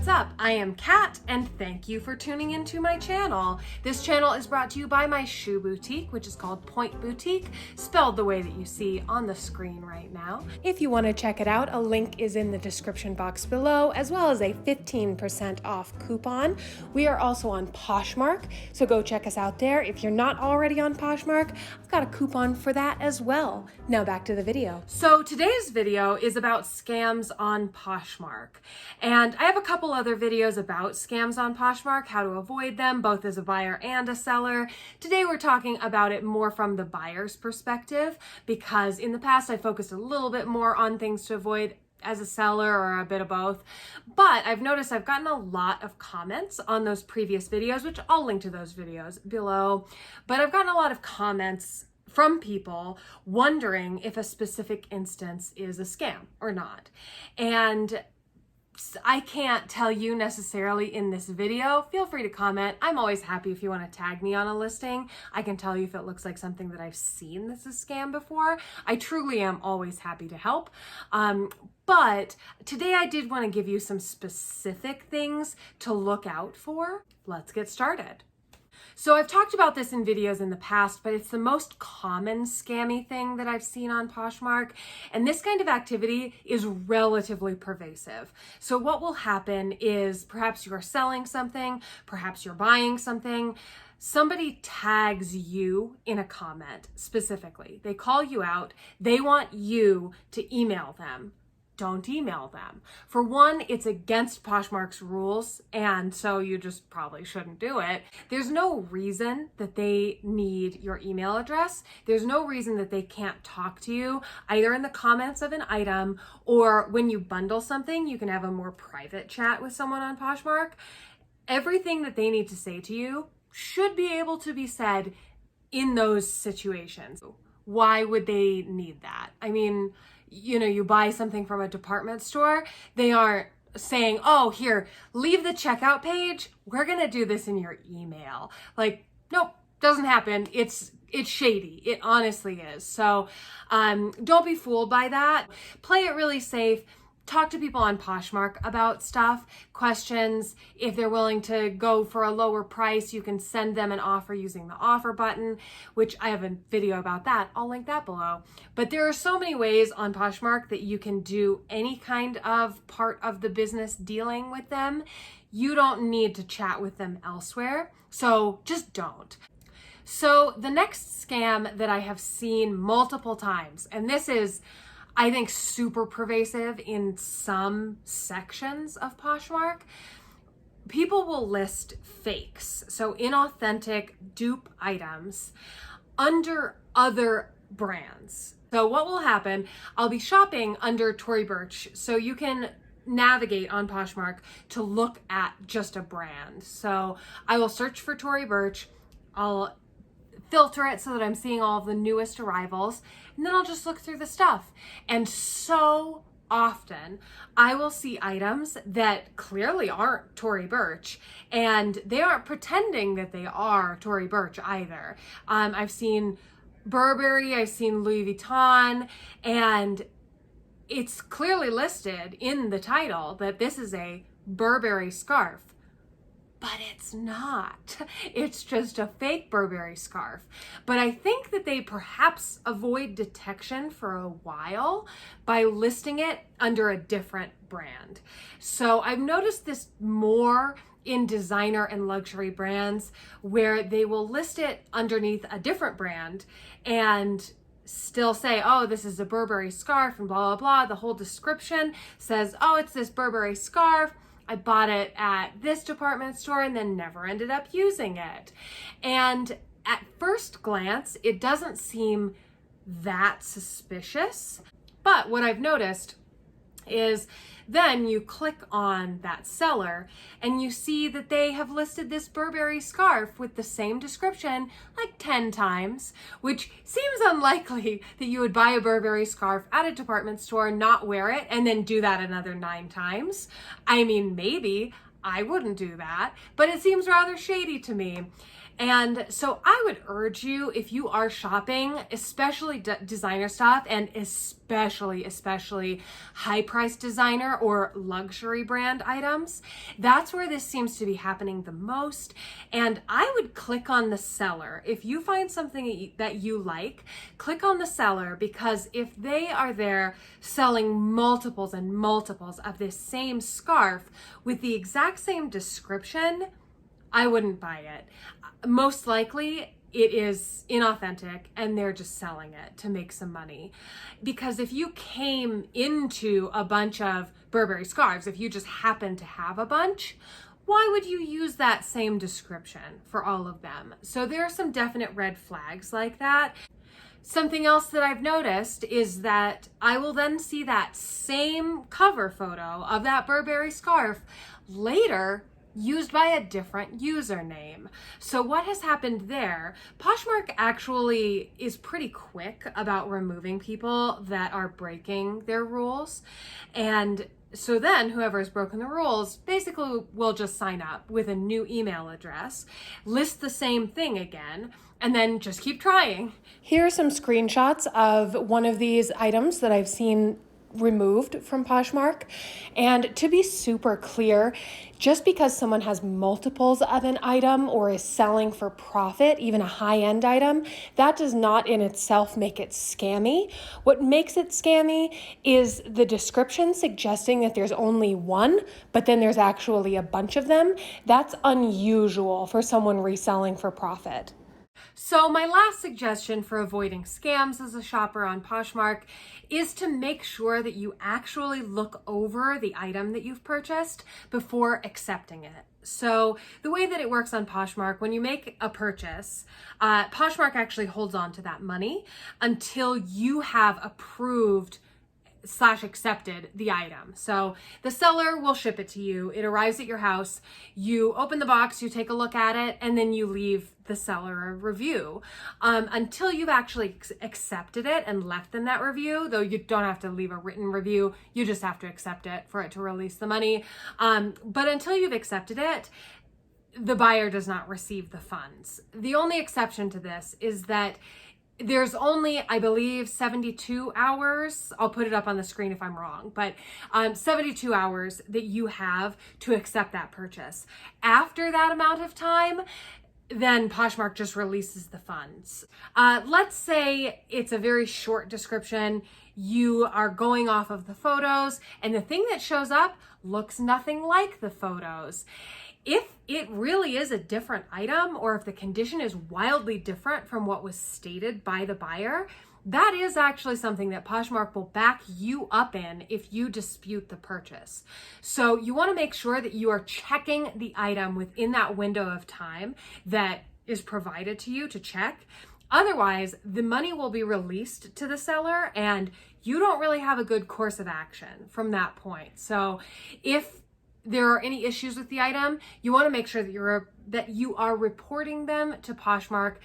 what's up? I am Kat, and thank you for tuning into my channel. This channel is brought to you by my shoe boutique, which is called Point Boutique, spelled the way that you see on the screen right now. If you want to check it out, a link is in the description box below, as well as a 15% off coupon. We are also on Poshmark, so go check us out there. If you're not already on Poshmark, I've got a coupon for that as well. Now back to the video. So today's video is about scams on Poshmark. And I have a couple other videos about scams on Poshmark, how to avoid them, both as a buyer and a seller. Today we're talking about it more from the buyer's perspective, because in the past I focused a little bit more on things to avoid as a seller, or a bit of both. But I've noticed I've gotten a lot of comments on those previous videos, which I'll link to those videos below. But I've gotten a lot of comments from people wondering if a specific instance is a scam or not. And I can't tell you necessarily in this video. Feel free to comment. I'm always happy if you want to tag me on a listing. I can tell you if it looks like something that I've seen that's a scam before. I truly am always happy to help. But today I did want to give you some specific things to look out for. Let's get started. So I've talked about this in videos in the past, but it's the most common scammy thing that I've seen on Poshmark. And this kind of activity is relatively pervasive. So what will happen is perhaps you are selling something, perhaps you're buying something, somebody tags you in a comment specifically. They call you out, they want you to email them. Don't email them. For one, it's against Poshmark's rules, and so you just probably shouldn't do it. There's no reason that they need your email address. There's no reason that they can't talk to you, either in the comments of an item, or when you bundle something, you can have a more private chat with someone on Poshmark. Everything that they need to say to you should be able to be said in those situations. Why would they need that? I mean, you know, you buy something from a department store, they aren't saying, oh, here, leave the checkout page. We're going to do this in your email. Like, nope, doesn't happen. It's shady. It honestly is. So don't be fooled by that. Play it really safe. Talk to people on Poshmark about stuff, questions. If they're willing to go for a lower price, you can send them an offer using the offer button, which I have a video about that. I'll link that below. But there are so many ways on Poshmark that you can do any kind of part of the business dealing with them. You don't need to chat with them elsewhere, so just don't. So the next scam that I have seen multiple times, and this is, I think, super pervasive in some sections of Poshmark. People will list fakes, so inauthentic dupe items, under other brands. So what will happen, I'll be shopping under toryburch, so you can navigate on Poshmark to look at just a brand. So I will search for toryburch, I'll filter it so that I'm seeing all of the newest arrivals, and then I'll just look through the stuff. And so often I will see items that clearly aren't toryburch, and they aren't pretending that they are toryburch either. I've seen Burberry, I've seen Louis Vuitton, and it's clearly listed in the title that this is a Burberry scarf. But it's not. It's just a fake Burberry scarf. But I think that they perhaps avoid detection for a while by listing it under a different brand. So I've noticed this more in designer and luxury brands, where they will list it underneath a different brand and still say, oh, this is a Burberry scarf and blah, blah, blah. The whole description says, oh, it's this Burberry scarf. I bought it at this department store and then never ended up using it. And at first glance, it doesn't seem that suspicious. But what I've noticed is then you click on that seller and you see that they have listed this Burberry scarf with the same description like 10 times, which seems unlikely that you would buy a Burberry scarf at a department store, not wear it, and then do that another 9 times. I mean, maybe I wouldn't do that, but it seems rather shady to me. And so I would urge you, if you are shopping, especially designer stuff, and especially high-priced designer or luxury brand items, that's where this seems to be happening the most. And I would click on the seller. If you find something that you like, click on the seller, because if they are there selling multiples and multiples of this same scarf with the exact same description, I wouldn't buy it. Most likely it is inauthentic and they're just selling it to make some money. Because if you came into a bunch of Burberry scarves, if you just happen to have a bunch, why would you use that same description for all of them? So there are some definite red flags like that. Something else that I've noticed is that I will then see that same cover photo of that Burberry scarf later used by a different username. So what has happened there? Poshmark actually is pretty quick about removing people that are breaking their rules. And so then whoever has broken the rules basically will just sign up with a new email address, list the same thing again, and then just keep trying. Here are some screenshots of one of these items that I've seen removed from Poshmark. And to be super clear, just because someone has multiples of an item or is selling for profit, even a high-end item, that does not in itself make it scammy. What makes it scammy is the description suggesting that there's only one, but then there's actually a bunch of them. That's unusual for someone reselling for profit. So my last suggestion for avoiding scams as a shopper on Poshmark is to make sure that you actually look over the item that you've purchased before accepting it. So the way that it works on Poshmark, when you make a purchase, Poshmark actually holds on to that money until you have approved / accepted the item. So the seller will ship it to you. It arrives at your house. You open the box, you take a look at it, and then you leave the seller a review. Until you've actually accepted it and left them that review, though you don't have to leave a written review, you just have to accept it for it to release the money. But until you've accepted it, the buyer does not receive the funds. The only exception to this is that there's only, I believe, 72 hours. I'll put it up on the screen if I'm wrong, but 72 hours that you have to accept that purchase. After that amount of time, then Poshmark just releases the funds. Let's say it's a very short description. You are going off of the photos and the thing that shows up looks nothing like the photos. If it really is a different item, or if the condition is wildly different from what was stated by the buyer, that is actually something that Poshmark will back you up in if you dispute the purchase. So you want to make sure that you are checking the item within that window of time that is provided to you to check. Otherwise, the money will be released to the seller and you don't really have a good course of action from that point. So if there are any issues with the item, you want to make sure that you are reporting them to Poshmark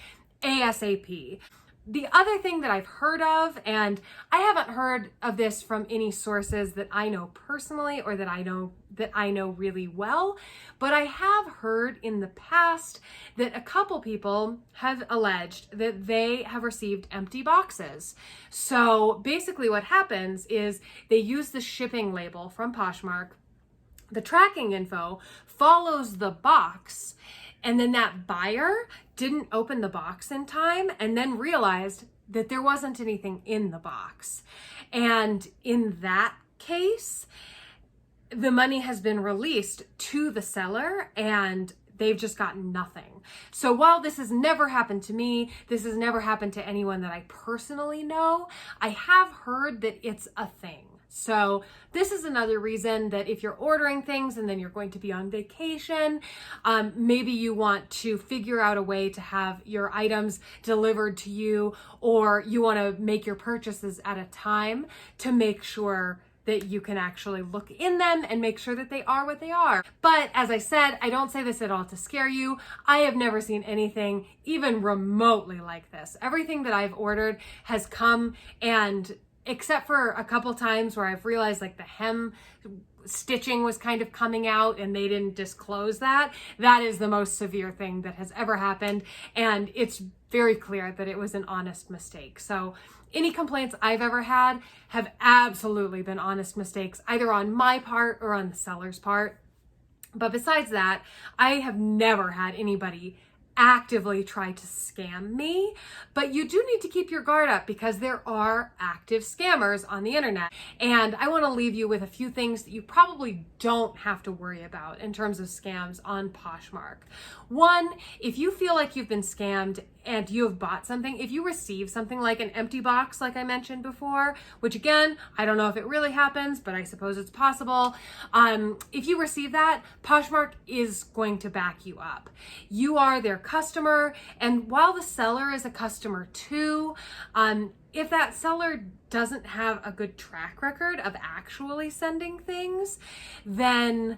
ASAP. The other thing that I've heard of, and I haven't heard of this from any sources that I know personally or that I know really well, but I have heard in the past that a couple people have alleged that they have received empty boxes. So basically what happens is they use the shipping label from Poshmark. The tracking info follows the box, and then that buyer didn't open the box in time and then realized that there wasn't anything in the box. And in that case, the money has been released to the seller and they've just gotten nothing. So while this has never happened to me, this has never happened to anyone that I personally know, I have heard that it's a thing. So this is another reason that if you're ordering things and then you're going to be on vacation, maybe you want to figure out a way to have your items delivered to you, or you want to make your purchases at a time to make sure that you can actually look in them and make sure that they are what they are. But as I said, I don't say this at all to scare you. I have never seen anything even remotely like this. Everything that I've ordered has come, and except for a couple times where I've realized like the hem stitching was kind of coming out and they didn't disclose that. That is the most severe thing that has ever happened. And it's very clear that it was an honest mistake. So any complaints I've ever had have absolutely been honest mistakes, either on my part or on the seller's part. But besides that, I have never had anybody actively try to scam me, but you do need to keep your guard up because there are active scammers on the internet. And I want to leave you with a few things that you probably don't have to worry about in terms of scams on Poshmark. One, if you feel like you've been scammed and you have bought something, if you receive something like an empty box, like I mentioned before, which again, I don't know if it really happens, but I suppose it's possible. If you receive that, Poshmark is going to back you up. You are their customer, and while the seller is a customer too, if that seller doesn't have a good track record of actually sending things, then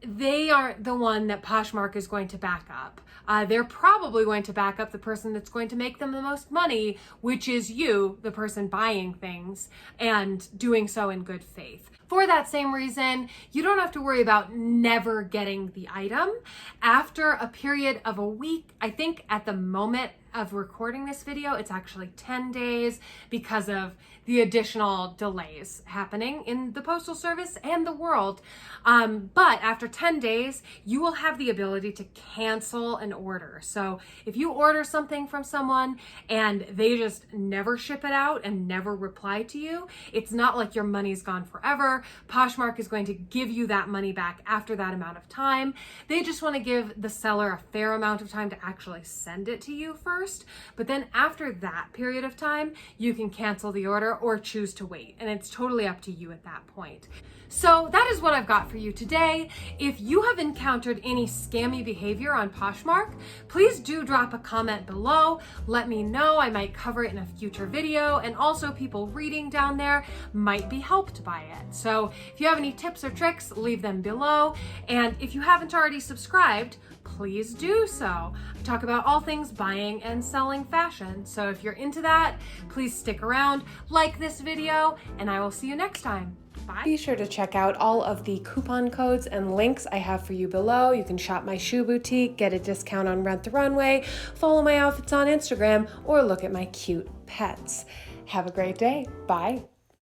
they aren't the one that Poshmark is going to back up. They're probably going to back up the person that's going to make them the most money, which is you, the person buying things, and doing so in good faith. For that same reason, you don't have to worry about never getting the item. After a period of a week, I think at the moment of recording this video, it's actually 10 days because of the additional delays happening in the Postal Service and the world. But after 10 days, you will have the ability to cancel an order. So if you order something from someone and they just never ship it out and never reply to you, it's not like your money's gone forever. Poshmark is going to give you that money back after that amount of time. They just want to give the seller a fair amount of time to actually send it to you first. But then after that period of time, you can cancel the order or choose to wait. And it's totally up to you at that point. So that is what I've got for you today. If you have encountered any scammy behavior on Poshmark, please do drop a comment below. Let me know. I might cover it in a future video, and also people reading down there might be helped by it. So if you have any tips or tricks, leave them below. And if you haven't already subscribed, please do so. I talk about all things buying and selling fashion. So if you're into that, please stick around, like this video, and I will see you next time. Bye. Be sure to check out all of the coupon codes and links I have for you below. You can shop my shoe boutique, get a discount on Renttherunway, follow my outfits on Instagram, or look at my cute pets. Have a great day. Bye.